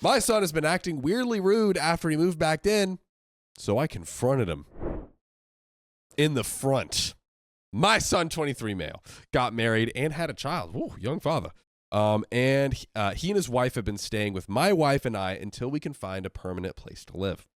My son has been acting weirdly rude after he moved back in, so I confronted him. In the front. My son, 23 male, got married and had a child. Whoa, young father. And he and his wife have been staying with my wife and I until we can find a permanent place to live.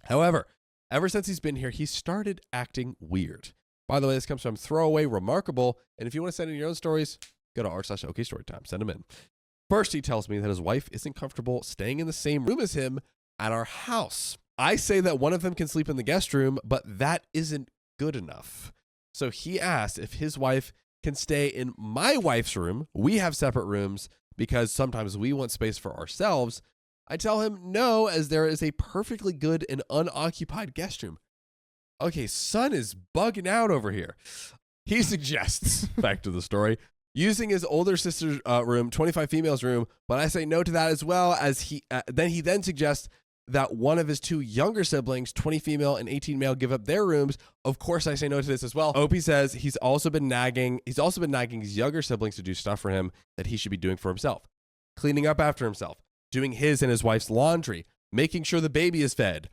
However, ever since he's been here, he started acting weird. By the way, this comes from Throwaway Remarkable. And if you want to send in your own stories, go to r/OKStorytime. Send them in. First, he tells me that his wife isn't comfortable staying in the same room as him at our house. I say that one of them can sleep in the guest room, but that isn't good enough. So he asked if his wife can stay in my wife's room. We have separate rooms because sometimes we want space for ourselves. I tell him no, as there is a perfectly good and unoccupied guest room. Okay, son is bugging out over here. He suggests, back to the story, using his older sister's room, 25 females room, but I say no to that, as well as he then suggests that one of his two younger siblings, 20 female and 18 male, give up their rooms. Of course, I say no to this as well. Opie says he's also been nagging his younger siblings to do stuff for him that he should be doing for himself. Cleaning up after himself, doing his and his wife's laundry, making sure the baby is fed.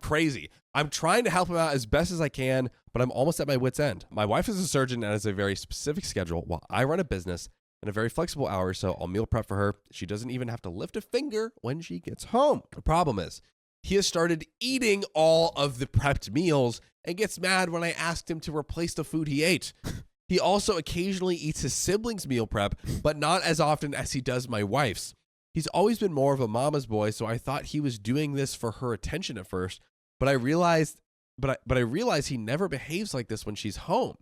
Crazy. I'm trying to help him out as best as I can, but I'm almost at my wit's end. My wife is a surgeon and has a very specific schedule, while I run a business and a very flexible hours, so I'll meal prep for her. She doesn't even have to lift a finger when she gets home. The problem is, he has started eating all of the prepped meals and gets mad when I asked him to replace the food he ate. He also occasionally eats his siblings' meal prep, but not as often as he does my wife's. He's always been more of a mama's boy, so I thought he was doing this for her attention at first, but I realized he never behaves like this when she's home.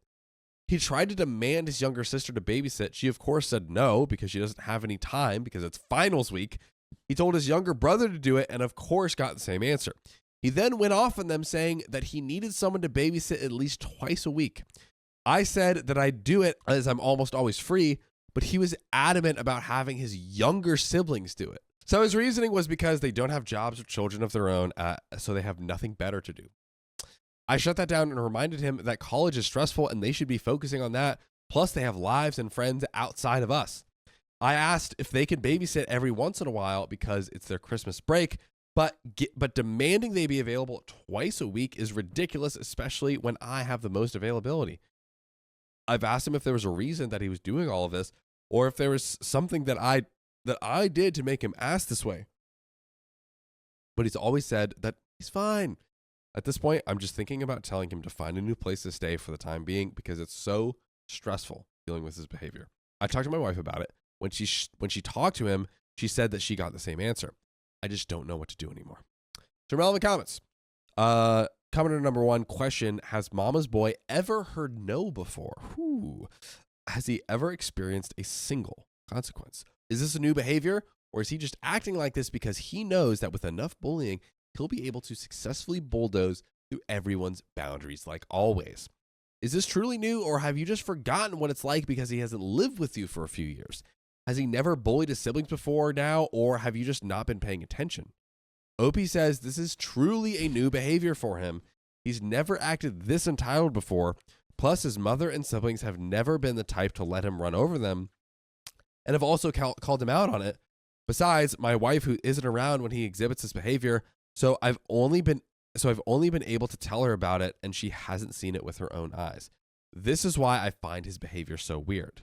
He tried to demand his younger sister to babysit. She, of course, said no because she doesn't have any time because it's finals week. He told his younger brother to do it and, of course, got the same answer. He then went off on them saying that he needed someone to babysit at least twice a week. I said that I'd do it as I'm almost always free, but he was adamant about having his younger siblings do it. So his reasoning was because they don't have jobs or children of their own, so they have nothing better to do. I shut that down and reminded him that college is stressful and they should be focusing on that. Plus, they have lives and friends outside of us. I asked if they could babysit every once in a while because it's their Christmas break, but demanding they be available twice a week is ridiculous, especially when I have the most availability. I've asked him if there was a reason that he was doing all of this, or if there was something that I did to make him ask this way. But he's always said that he's fine. At this point, I'm just thinking about telling him to find a new place to stay for the time being because it's so stressful dealing with his behavior. I talked to my wife about it. When she talked to him, she said that she got the same answer. I just don't know what to do anymore. So relevant comments. Commenter number 1, question, has mama's boy ever heard no before? Has he ever experienced a single consequence? Is this a new behavior, or is he just acting like this because he knows that with enough bullying, he'll be able to successfully bulldoze through everyone's boundaries like always? Is this truly new, or have you just forgotten what it's like because he hasn't lived with you for a few years? Has he never bullied his siblings before now, or have you just not been paying attention? Opie says this is truly a new behavior for him. He's never acted this entitled before. Plus, his mother and siblings have never been the type to let him run over them and have also called him out on it. Besides, my wife, who isn't around when he exhibits this behavior, so I've only been able to tell her about it, and she hasn't seen it with her own eyes. This is why I find his behavior so weird.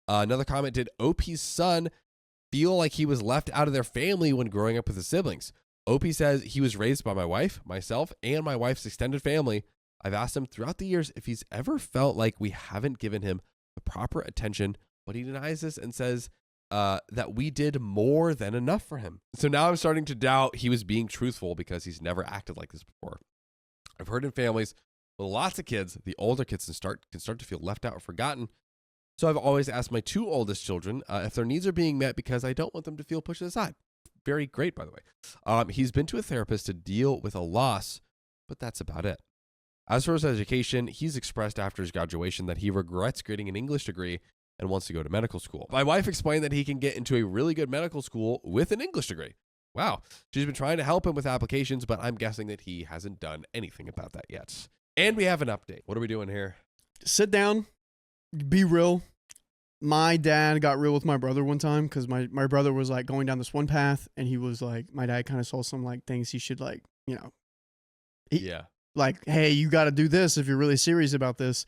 Another comment, did Opie's son feel like he was left out of their family when growing up with his siblings? Opie says he was raised by my wife, myself, and my wife's extended family. I've asked him throughout the years if he's ever felt like we haven't given him the proper attention, but he denies this and says that we did more than enough for him. So now I'm starting to doubt he was being truthful because he's never acted like this before. I've heard in families with lots of kids, the older kids can start to feel left out or forgotten. So I've always asked my 2 oldest children if their needs are being met because I don't want them to feel pushed aside. Very great, by the way. He's been to a therapist to deal with a loss, but that's about it. As for his education, he's expressed after his graduation that he regrets getting an English degree and wants to go to medical school. My wife explained that he can get into a really good medical school with an English degree. Wow. She's been trying to help him with applications, but I'm guessing that he hasn't done anything about that yet. And we have an update. What are we doing here? Sit down, be real. my dad got real with my brother one time because my brother was like going down this one path, and he was like, my dad kind of saw some like things he should like, Yeah. like, hey, you got to do this if you're really serious about this.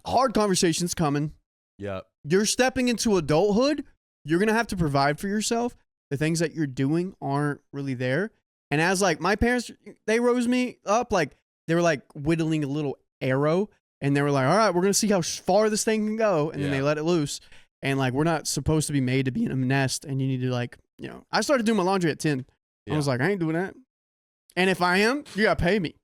Hard conversations coming. Yep. You're stepping into adulthood. You're going to have to provide for yourself. The things that you're doing aren't really there. And as like my parents, they rose me up, like they were like whittling a little arrow, and they were like, all right, we're going to see how far this thing can go. And then they let it loose. And like, we're not supposed to be made to be in a nest. And you need to like, I started doing my laundry at 10. I was like, I ain't doing that. And if I am, you got to pay me.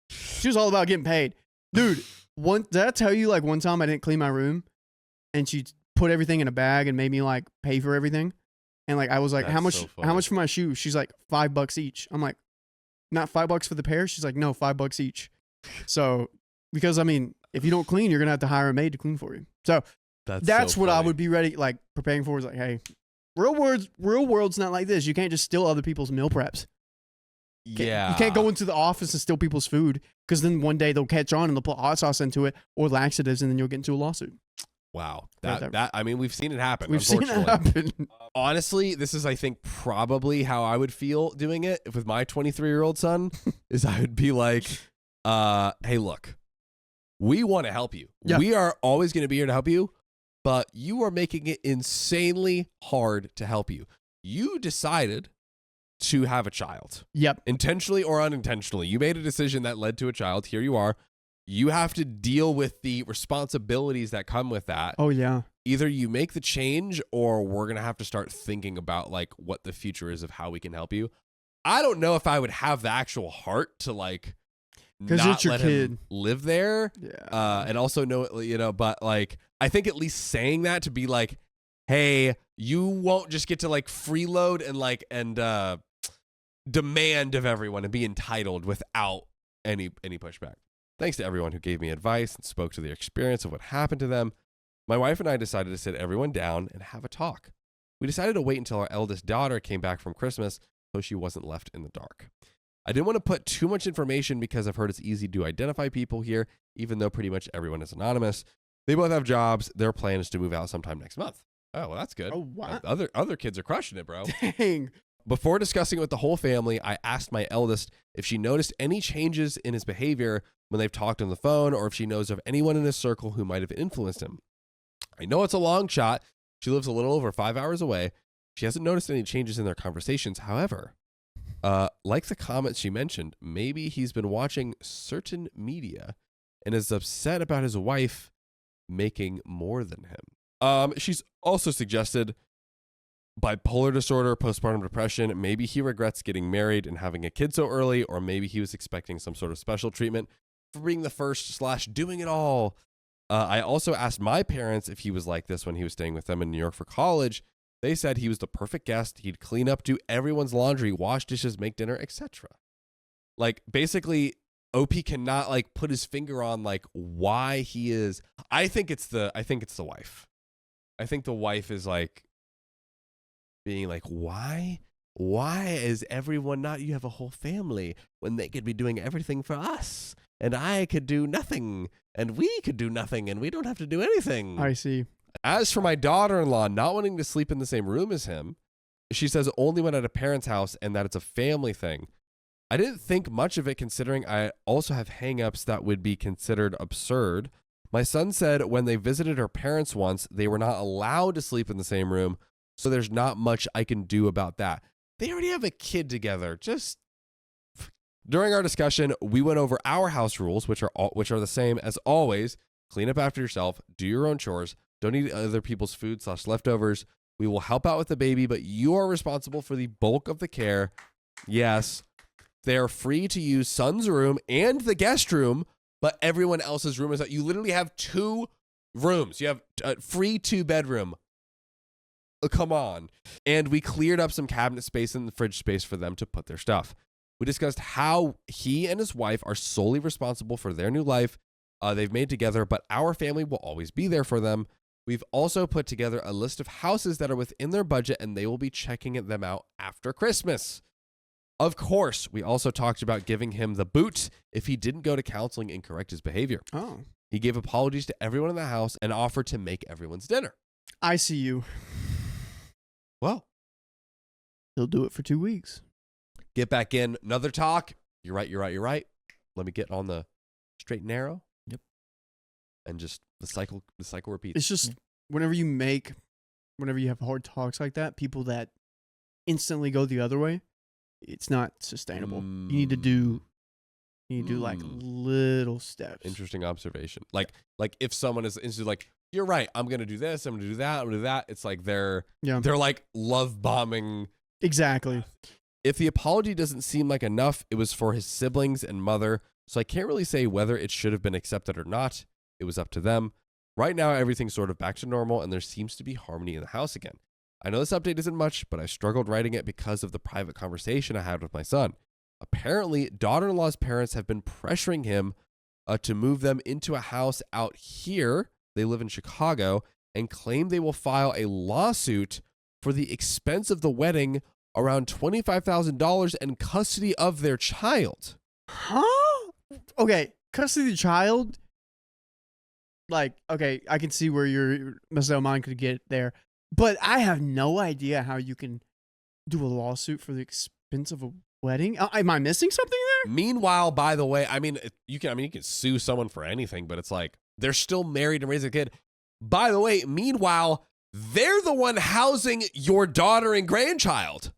She was all about getting paid. Dude, did I tell you like one time I didn't clean my room and she put everything in a bag and made me like pay for everything? And like, I was like, how much for my shoes? She's like, $5 each. I'm like, not $5 for the pair? She's like, no, $5 each. So, because I mean, if you don't clean, you're going to have to hire a maid to clean for you. So that's so what I would be ready, like preparing for is like, hey, real world's not like this. You can't just steal other people's meal preps. Yeah. You can't go into the office and steal people's food because then one day they'll catch on and they'll put hot sauce into it or laxatives and then you'll get into a lawsuit. Wow. That I mean, we've seen it happen. We've seen it happen. Honestly, this is, I think, probably how I would feel doing it with my 23-year-old son is I would be like, hey, look, we want to help you. Yeah. We are always going to be here to help you, but you are making it insanely hard to help you. You decided to have a child. Yep. Intentionally or unintentionally. You made a decision that led to a child. Here you are. You have to deal with the responsibilities that come with that. Oh, yeah. Either you make the change or we're going to have to start thinking about like what the future is of how we can help you. I don't know if I would have the actual heart to like not let him live there. Yeah. And also know, but like, I think at least saying that to be like, hey, you won't just get to like freeload and demand of everyone and be entitled without any pushback. Thanks to everyone who gave me advice and spoke to their experience of what happened to them. My wife and I decided to sit everyone down and have a talk. We decided to wait until our eldest daughter came back from Christmas so she wasn't left in the dark. I didn't want to put too much information because I've heard it's easy to identify people here, even though pretty much everyone is anonymous. They both have jobs. Their plan is to move out sometime next month. Oh, well, that's good. Oh, wow. Other kids are crushing it, bro. Dang. Before discussing it with the whole family, I asked my eldest if she noticed any changes in his behavior when they've talked on the phone or if she knows of anyone in his circle who might have influenced him. I know it's a long shot. She lives a little over 5 hours away. She hasn't noticed any changes in their conversations. However, like the comments she mentioned, maybe he's been watching certain media and is upset about his wife making more than him. She's also suggested bipolar disorder, postpartum depression. Maybe he regrets getting married and having a kid so early, or maybe he was expecting some sort of special treatment for being the first / doing it all. I also asked my parents if he was like this when he was staying with them in New York for college. They said he was the perfect guest. He'd clean up, do everyone's laundry, wash dishes, make dinner, etc. Like, basically, OP cannot like put his finger on like why he is. I think it's the wife. I think the wife is like being like, why is everyone not, you have a whole family when they could be doing everything for us and I could do nothing and we could do nothing and we don't have to do anything. I see. As for my daughter-in-law not wanting to sleep in the same room as him, she says only when at a parent's house and that it's a family thing. I didn't think much of it considering I also have hang-ups that would be considered absurd. My son said when they visited her parents once, they were not allowed to sleep in the same room, so there's not much I can do about that. They already have a kid together. Just during our discussion, we went over our house rules, which are the same as always. Clean up after yourself, do your own chores, don't eat other people's food / leftovers. We will help out with the baby, but you are responsible for the bulk of the care. Yes, they're free to use son's room and the guest room, but everyone else's room is that you literally have 2 rooms. You have a free 2-bedroom. Come on. And we cleared up some cabinet space and the fridge space for them to put their stuff. We discussed how he and his wife are solely responsible for their new life they've made together, but our family will always be there for them. We've also put together a list of houses that are within their budget, and they will be checking them out after Christmas. Of course, we also talked about giving him the boot if he didn't go to counseling and correct his behavior. Oh. He gave apologies to everyone in the house and offered to make everyone's dinner. I see you. Well, He'll do it for 2 weeks. get back in. Another talk. You're right. Let me get on the straight and narrow. Yep. And just the cycle repeats. It's just whenever you have hard talks like that, people that instantly go the other way, it's not sustainable. You need to do like little steps. Interesting observation. Like if someone is instantly like, you're right, I'm gonna do this, I'm gonna do that, I'm gonna do that. It's like they're like love bombing. Exactly. If the apology doesn't seem like enough, it was for his siblings and mother, so I can't really say whether it should have been accepted or not. It was up to them. Right now, everything's sort of back to normal, and there seems to be harmony in the house again. I know this update isn't much, but I struggled writing it because of the private conversation I had with my son. Apparently, daughter-in-law's parents have been pressuring him to move them into a house out here. They live in Chicago, and claim they will file a lawsuit for the expense of the wedding, around $25,000, and custody of their child. Huh? Okay, custody of the child. Like, okay, I can see where your Mr. mind could get there, but I have no idea how you can do a lawsuit for the expense of a wedding. Am I missing something there? Meanwhile, by the way, you can sue someone for anything, but it's like they're still married and raising a kid. By the way, meanwhile, they're the one housing your daughter and grandchild.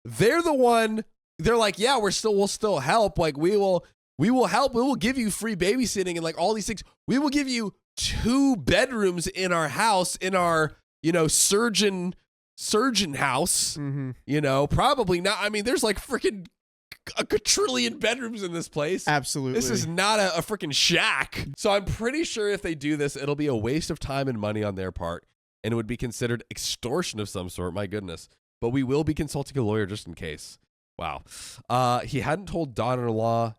They're the one. They're like, yeah, we'll still help. Like we will help. We will give you free babysitting and like all these things. We will give you 2 bedrooms in our house, in our, surgeon house. Mm-hmm. Probably not. I mean, there's like freaking a quadrillion bedrooms in this place. Absolutely. This is not a freaking shack. So I'm pretty sure if they do this, it'll be a waste of time and money on their part, and it would be considered extortion of some sort. My goodness. But we will be consulting a lawyer just in case. Wow. He hadn't told daughter-in-law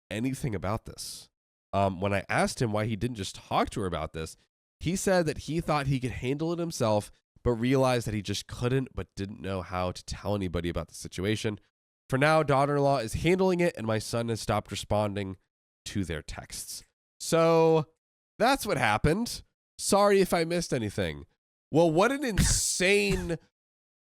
anything about this. When I asked him why he didn't just talk to her about this, he said that he thought he could handle it himself, but realized that he just couldn't, but didn't know how to tell anybody about the situation. For now, daughter-in-law is handling it, and my son has stopped responding to their texts. So that's what happened. Sorry if I missed anything. Well, what an insane,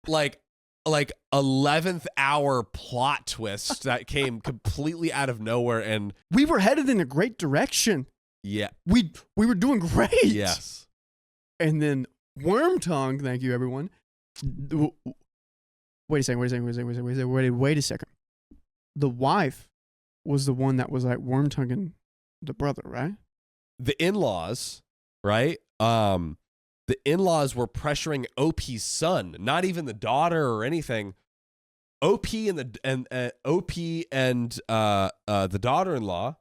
like 11th hour plot twist that came completely out of nowhere. And we were headed in a great direction. Yeah. We were doing great. Yes. And then Worm Tongue, thank you everyone. Wait a second. The wife was the one that was like worm tonguing the brother, right? The in-laws, right? The in-laws were pressuring OP's son, not even the daughter or anything. OP and the daughter-in-law,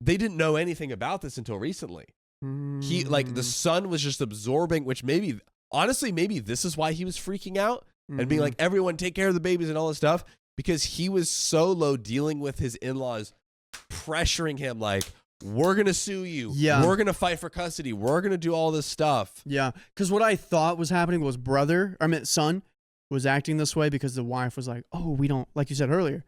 they didn't know anything about this until recently. He the son was just absorbing, which maybe this is why he was freaking out and being like, everyone take care of the babies and all this stuff, because he was solo dealing with his in-laws pressuring him like, we're going to sue you. Yeah. We're going to fight for custody. We're going to do all this stuff. Yeah. Because what I thought was happening was son was acting this way because the wife was like, oh, we don't, like you said earlier,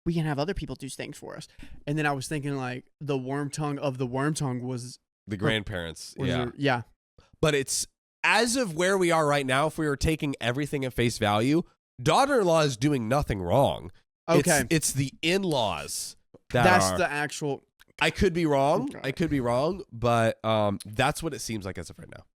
we can have other people do things for us. And then I was thinking like the worm tongue of the worm tongue was the grandparents. Yeah. But it's, as of where we are right now, if we were taking everything at face value, daughter-in-law is doing nothing wrong. Okay. It's the in-laws that's the actual. I could be wrong. Okay. I could be wrong, but that's what it seems like as of right now.